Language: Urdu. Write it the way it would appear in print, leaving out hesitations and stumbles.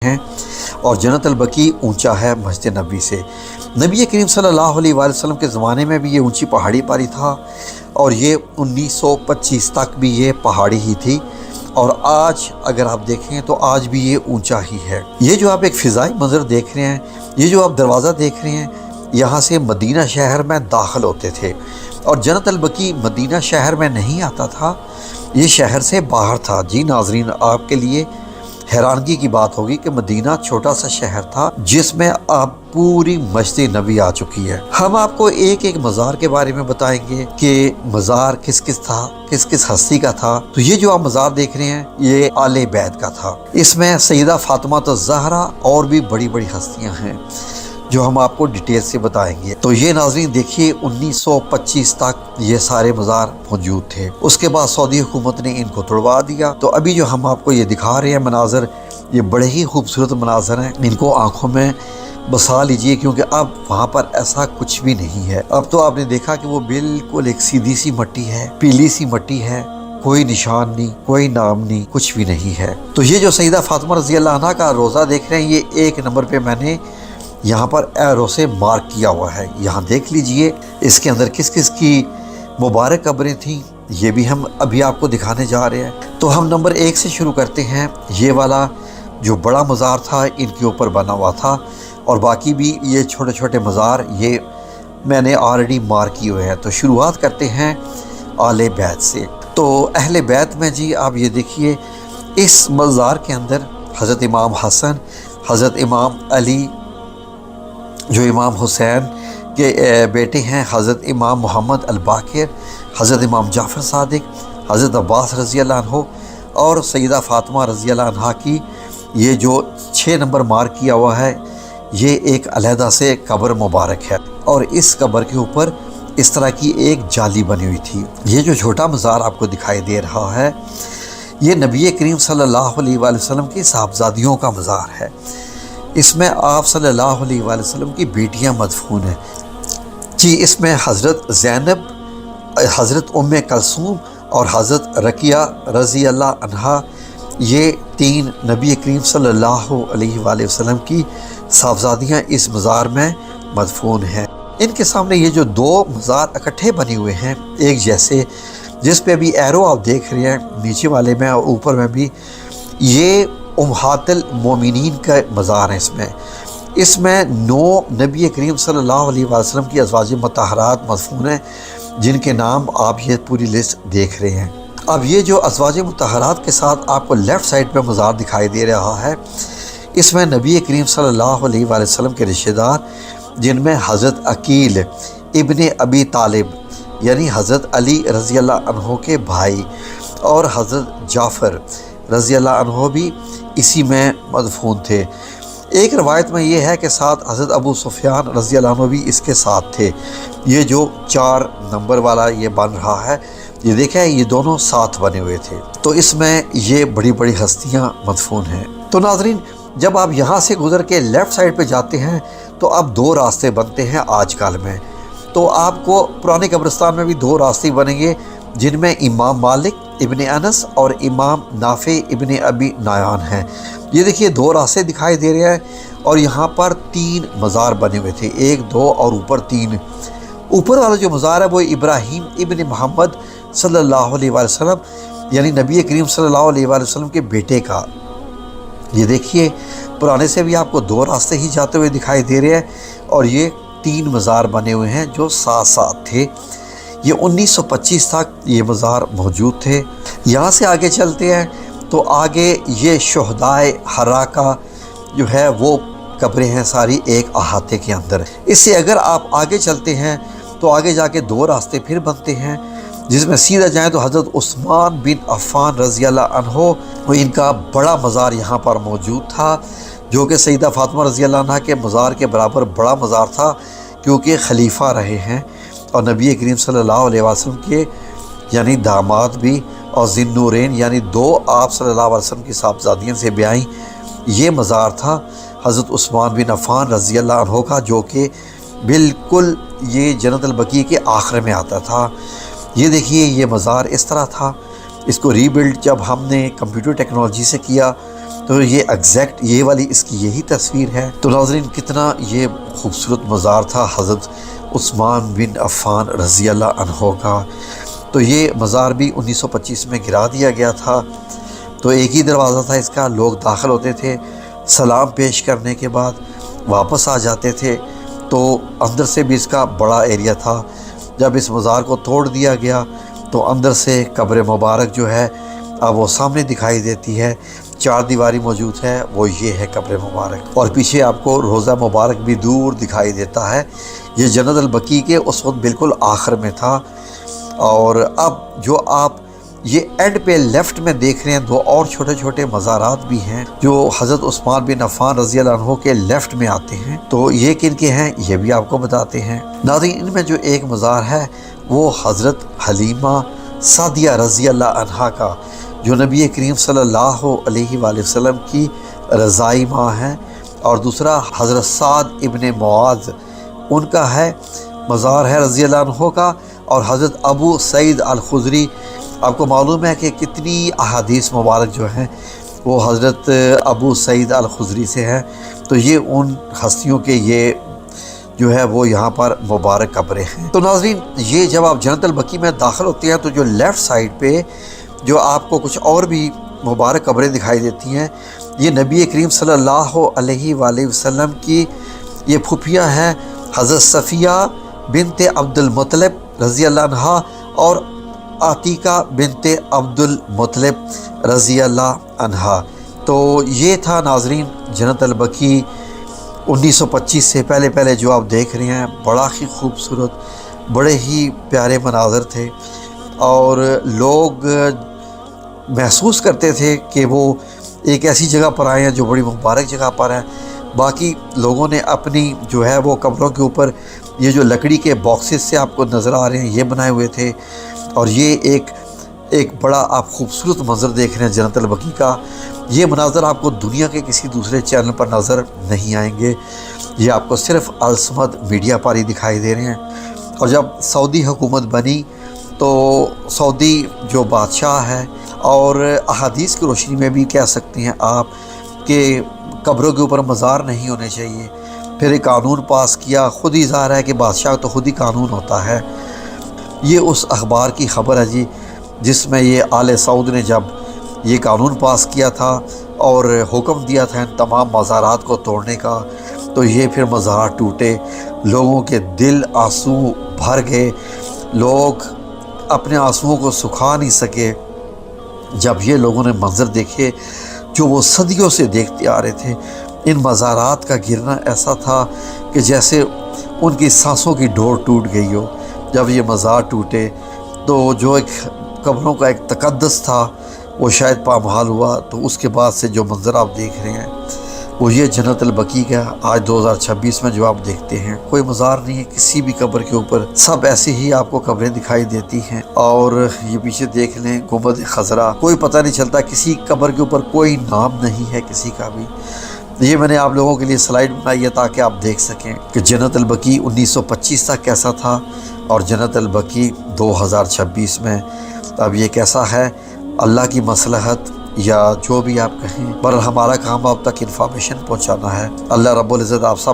ہیں اور جنت البقیع اونچا ہے مسجد نبی سے۔ نبی کریم صلی اللہ علیہ وآلہ وسلم کے زمانے میں بھی یہ اونچی پہاڑی پاری تھا اور یہ 1925 تک بھی یہ پہاڑی ہی تھی، اور آج اگر آپ دیکھیں تو آج بھی یہ اونچا ہی ہے۔ یہ جو آپ ایک فضائی منظر دیکھ رہے ہیں، یہ جو آپ دروازہ دیکھ رہے ہیں، یہاں سے مدینہ شہر میں داخل ہوتے تھے، اور جنت البقیع مدینہ شہر میں نہیں آتا تھا، یہ شہر سے باہر تھا۔ جی ناظرین، آپ کے لیے حیرانگی کی بات ہوگی کہ مدینہ چھوٹا سا شہر تھا جس میں اب پوری مسجد نبی آ چکی ہے۔ ہم آپ کو ایک ایک مزار کے بارے میں بتائیں گے کہ مزار کس کس تھا، کس کس ہستی کا تھا۔ تو یہ جو آپ مزار دیکھ رہے ہیں، یہ آل بیت کا تھا۔ اس میں سیدہ فاطمہ الزہرا اور بھی بڑی بڑی ہستیاں ہیں جو ہم آپ کو ڈیٹیل سے بتائیں گے۔ تو یہ ناظرین دیکھیے 1925 تک یہ سارے مزار موجود تھے، اس کے بعد سعودی حکومت نے ان کو توڑوا دیا۔ تو ابھی جو ہم آپ کو یہ دکھا رہے ہیں مناظر، یہ بڑے ہی خوبصورت مناظر ہیں، ان کو آنکھوں میں بسا لیجئے، کیونکہ اب وہاں پر ایسا کچھ بھی نہیں ہے۔ اب تو آپ نے دیکھا کہ وہ بالکل ایک سیدھی سی مٹی ہے، پیلی سی مٹی ہے، کوئی نشان نہیں، کوئی نام نہیں، کچھ بھی نہیں ہے۔ تو یہ جو سیدہ فاطمہ رضی اللہ عنہا کا روزہ دیکھ رہے ہیں، یہ 1 نمبر پہ میں نے یہاں پر ایرو سے مارک کیا ہوا ہے۔ یہاں دیکھ لیجئے اس کے اندر کس کس کی مبارک قبریں تھیں، یہ بھی ہم ابھی آپ کو دکھانے جا رہے ہیں۔ تو ہم نمبر 1 سے شروع کرتے ہیں۔ یہ والا جو بڑا مزار تھا ان کے اوپر بنا ہوا تھا، اور باقی بھی یہ چھوٹے چھوٹے مزار یہ میں نے آلریڈی مارک کیے ہوئے ہیں۔ تو شروعات کرتے ہیں آل بیت سے۔ تو اہل بیت میں جی آپ یہ دیکھیے، اس مزار کے اندر حضرت امام حسن، حضرت امام علی جو امام حسین کے بیٹے ہیں، حضرت امام محمد الباقر، حضرت امام جعفر صادق، حضرت عباس رضی اللہ عنہ، اور سیدہ فاطمہ رضی اللہ عنہا کی یہ جو 6 نمبر مارک کیا ہوا ہے، یہ ایک علیحدہ سے قبر مبارک ہے، اور اس قبر کے اوپر اس طرح کی ایک جالی بنی ہوئی تھی۔ یہ جو چھوٹا مزار آپ کو دکھائی دے رہا ہے، یہ نبی کریم صلی اللہ علیہ وآلہ وسلم کی صاحبزادیوں کا مزار ہے۔ اس میں آپ صلی اللہ علیہ وآلہ وسلم کی بیٹیاں مدفون ہیں جی۔ اس میں حضرت زینب، حضرت ام کلثوم اور حضرت رقیہ رضی اللہ عنہا، یہ 3 نبی کریم صلی اللہ علیہ وآلہ وسلم کی صاحبزادیاں اس مزار میں مدفون ہیں۔ ان کے سامنے یہ جو 2 مزار اکٹھے بنے ہوئے ہیں ایک جیسے، جس پہ بھی ایرو آپ دیکھ رہے ہیں، نیچے والے میں اور اوپر میں بھی، یہ امہات المومنین کا مزار ہے۔ اس میں 9 نبی کریم صلی اللہ علیہ وآلہ وسلم کی ازواج مطہرات مدفون ہیں، جن کے نام آپ یہ پوری لسٹ دیکھ رہے ہیں۔ اب یہ جو ازواج مطہرات کے ساتھ آپ کو لیفٹ سائڈ پہ مزار دکھائی دے رہا ہے، اس میں نبی کریم صلی اللہ علیہ وآلہ وسلم کے رشتہ دار، جن میں حضرت عقیل ابن ابی طالب یعنی حضرت علی رضی اللہ عنہ کے بھائی، اور حضرت جعفر رضی اللہ عنہ بھی اسی میں مدفون تھے۔ ایک روایت میں یہ ہے کہ ساتھ حضرت ابو سفیان رضی اللہ عنہ بھی اس کے ساتھ تھے۔ یہ جو 4 نمبر والا یہ بن رہا ہے، یہ دیکھیں یہ دونوں ساتھ بنے ہوئے تھے۔ تو اس میں یہ بڑی بڑی ہستیاں مدفون ہیں۔ تو ناظرین، جب آپ یہاں سے گزر کے لیفٹ سائڈ پہ جاتے ہیں تو اب 2 راستے بنتے ہیں آج کل میں۔ تو آپ کو پرانے قبرستان میں بھی 2 راستے بنیں گے، جن میں امام مالک ابن انس اور امام نافع ابن ابی نایان ہیں۔ یہ دیکھیے 2 راستے دکھائی دے رہے ہیں، اور یہاں پر 3 مزار بنے ہوئے تھے، 1 2 اور اوپر 3۔ اوپر والا جو مزار ہے وہ ابراہیم ابن محمد صلی اللہ علیہ وآلہ وسلم یعنی نبی کریم صلی اللہ علیہ وآلہ وسلم کے بیٹے کا۔ یہ دیکھیے پرانے سے بھی آپ کو 2 راستے ہی جاتے ہوئے دکھائی دے رہے ہیں، اور یہ 3 مزار بنے ہوئے ہیں جو ساتھ ساتھ تھے۔ یہ 1925 تک یہ مزار موجود تھے۔ یہاں سے آگے چلتے ہیں تو آگے یہ شہدائے حرا کا جو ہے وہ قبریں ہیں ساری ایک احاطے کے اندر۔ اس سے اگر آپ آگے چلتے ہیں تو آگے جا کے 2 راستے پھر بنتے ہیں، جس میں سیدھا جائیں تو حضرت عثمان بن عفان رضی اللہ عنہ، وہ ان کا بڑا مزار یہاں پر موجود تھا، جو کہ سیدہ فاطمہ رضی اللہ عنہ کے مزار کے برابر بڑا مزار تھا، کیونکہ خلیفہ رہے ہیں اور نبی کریم صلی اللہ علیہ وسلم کے یعنی داماد بھی، اور ذی النورین یعنی 2 آپ صلی اللہ علیہ وسلم کی صاحبزادیوں سے بیائیں۔ یہ مزار تھا حضرت عثمان بن عفان رضی اللہ عنہ کا، جو کہ بالکل یہ جنت البقیع کے آخر میں آتا تھا۔ یہ دیکھیے یہ مزار اس طرح تھا۔ اس کو ری بلڈ جب ہم نے کمپیوٹر ٹیکنالوجی سے کیا تو یہ ایگزیکٹ یہ والی اس کی یہی تصویر ہے۔ تو ناظرین کتنا یہ خوبصورت مزار تھا حضرت عثمان بن عفان رضی اللہ عنہ کا۔ تو یہ مزار بھی 1925 میں گرا دیا گیا تھا۔ تو ایک ہی دروازہ تھا اس کا، لوگ داخل ہوتے تھے، سلام پیش کرنے کے بعد واپس آ جاتے تھے۔ تو اندر سے بھی اس کا بڑا ایریا تھا۔ جب اس مزار کو توڑ دیا گیا تو اندر سے قبر مبارک جو ہے اب وہ سامنے دکھائی دیتی ہے، 4 دیواری موجود ہے، وہ یہ ہے قبر مبارک۔ اور پیچھے آپ کو روضہ مبارک بھی دور دکھائی دیتا ہے۔ یہ جنت البقیع کے اس وقت بالکل آخر میں تھا۔ اور اب جو آپ یہ اینڈ پہ لیفٹ میں دیکھ رہے ہیں 2 اور چھوٹے چھوٹے مزارات بھی ہیں جو حضرت عثمان بن عفان رضی اللہ عنہ کے لیفٹ میں آتے ہیں۔ تو یہ کن کے ہیں یہ بھی آپ کو بتاتے ہیں۔ ناظرین ان میں جو ایک مزار ہے وہ حضرت حلیمہ سعدیہ رضی اللہ عنہا کا، جو نبی کریم صلی اللہ علیہ وآلہ وسلم کی رضائی ماں ہے، اور دوسرا حضرت سعد ابن معاذ ان کا ہے مزار ہے رضی اللہ عنہ کا، اور حضرت ابو سعید الخدری، آپ کو معلوم ہے کہ کتنی احادیث مبارک جو ہیں وہ حضرت ابو سعید الخدری سے ہیں۔ تو یہ ان ہستیوں کے یہ جو ہے وہ یہاں پر مبارک قبریں ہیں۔ تو ناظرین یہ جب آپ جنت البقیع میں داخل ہوتے ہیں تو جو لیفٹ سائڈ پہ جو آپ کو کچھ اور بھی مبارک قبریں دکھائی دیتی ہیں، یہ نبی کریم صلی اللہ علیہ وآلہ وسلم کی یہ پھوپھیاں ہیں، حضرت صفیہ بنت عبد المطلب رضی اللہ عنہا اور عتیقہ بنت عبد المطلب رضی اللہ عنہا۔ تو یہ تھا ناظرین جنت البقیع 1925 سے پہلے جو آپ دیکھ رہے ہیں، بڑا ہی خوبصورت، بڑے ہی پیارے مناظر تھے، اور لوگ محسوس کرتے تھے کہ وہ ایک ایسی جگہ پر آئے ہیں جو بڑی مبارک جگہ پر ہے۔ باقی لوگوں نے اپنی جو ہے وہ قبروں کے اوپر یہ جو لکڑی کے باکسز سے آپ کو نظر آ رہے ہیں یہ بنائے ہوئے تھے، اور یہ ایک بڑا آپ خوبصورت منظر دیکھ رہے ہیں جنت البقیع کا۔ یہ مناظر آپ کو دنیا کے کسی دوسرے چینل پر نظر نہیں آئیں گے، یہ آپ کو صرف الصمد میڈیا پر ہی دکھائی دے رہے ہیں۔ اور جب سعودی حکومت بنی تو سعودی جو بادشاہ ہے، اور احادیث کی روشنی میں بھی کہہ سکتے ہیں آپ کہ قبروں کے اوپر مزار نہیں ہونے چاہیے، پھر ایک قانون پاس کیا۔ خود ہی ظاہر ہے کہ بادشاہ تو خود ہی قانون ہوتا ہے۔ یہ اس اخبار کی خبر ہے جی جس میں یہ آل سعود نے جب یہ قانون پاس کیا تھا اور حکم دیا تھا ان تمام مزارات کو توڑنے کا، تو یہ پھر مزار ٹوٹے، لوگوں کے دل آنسو بھر گئے، لوگ اپنے آنسوؤں کو سکھا نہیں سکے جب یہ لوگوں نے منظر دیکھے جو وہ صدیوں سے دیکھتے آ رہے تھے۔ ان مزارات کا گرنا ایسا تھا کہ جیسے ان کی سانسوں کی ڈور ٹوٹ گئی ہو۔ جب یہ مزار ٹوٹے تو جو ایک قبروں کا ایک تقدس تھا وہ شاید پامال ہوا۔ تو اس کے بعد سے جو منظر آپ دیکھ رہے ہیں وہ یہ جنت البقیع کا آج 2026 میں جو آپ دیکھتے ہیں، کوئی مزار نہیں ہے کسی بھی قبر کے اوپر، سب ایسے ہی آپ کو قبریں دکھائی دیتی ہیں۔ اور یہ پیچھے دیکھ لیں گنبد خضرا، کوئی پتہ نہیں چلتا، کسی قبر کے اوپر کوئی نام نہیں ہے کسی کا بھی۔ یہ میں نے آپ لوگوں کے لیے سلائیڈ بنائی ہے تاکہ آپ دیکھ سکیں کہ جنت البقیع 1925 تک کیسا تھا اور جنت البقیع 2026 میں اب یہ کیسا ہے۔ اللہ کی مصلحت یا جو بھی آپ کہیں، پر ہمارا کام آپ تک انفارمیشن پہنچانا ہے۔ اللہ رب العزت آپ سب